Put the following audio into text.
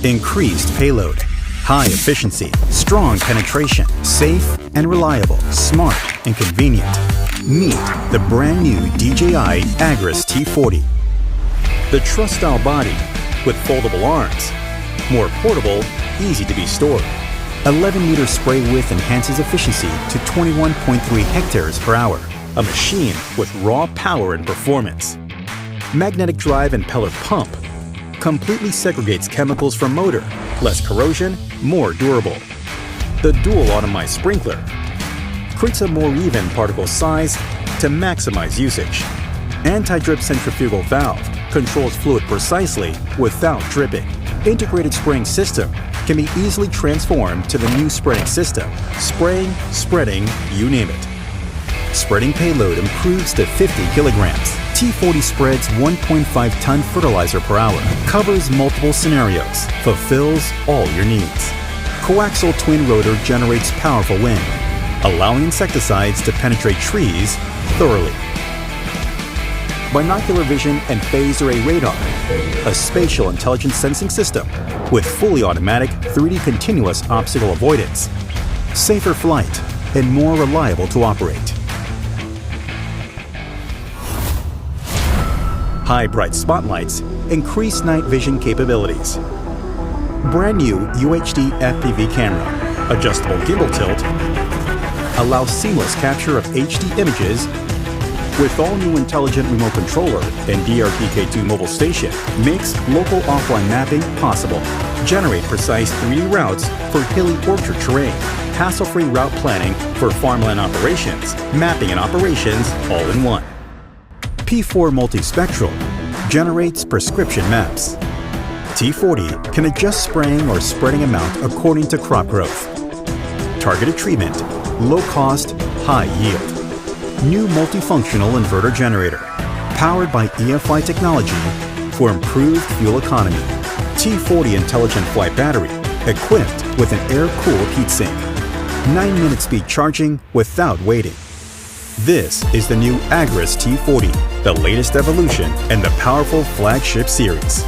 Increased payload, high efficiency, strong penetration, safe and reliable, smart and convenient. Meet the brand new DJI Agras T40. The truss-style body with foldable arms. More portable, easy to be stored. 11-meter spray width enhances efficiency to 21.3 hectares per hour. A machine with raw power and performance. Magnetic drive and pellet pump completely segregates chemicals from motor. Less corrosion, more durable. The dual automized sprinkler creates a more even particle size to maximize usage. Anti-drip centrifugal valve controls fluid precisely without dripping. Integrated spraying system can be easily transformed to the new spreading system. Spraying, spreading, you name it. Spreading payload improves to 50 kilograms. T40 spreads 1.5-ton fertilizer per hour, covers multiple scenarios, fulfills all your needs. Coaxial twin rotor generates powerful wind, allowing insecticides to penetrate trees thoroughly. Binocular vision and phased array radar, a spatial intelligence sensing system with fully automatic 3D continuous obstacle avoidance, safer flight, and more reliable to operate. High bright spotlights increase night vision capabilities. Brand new UHD FPV camera, adjustable gimbal tilt, allows seamless capture of HD images with all-new intelligent remote controller and DRTK2 mobile station. Makes local offline mapping possible. Generate precise 3D routes for hilly orchard terrain. Hassle-free route planning for farmland operations. Mapping and operations all in one. P4 multispectral generates prescription maps. T40 can adjust spraying or spreading amount according to crop growth. Targeted treatment, low cost, high yield. New multifunctional inverter generator, powered by EFI technology for improved fuel economy. T40 intelligent flight battery, equipped with an air-cooled heatsink. 9-minute speed charging without waiting. This is the new Agras T40, the latest evolution in the powerful flagship series.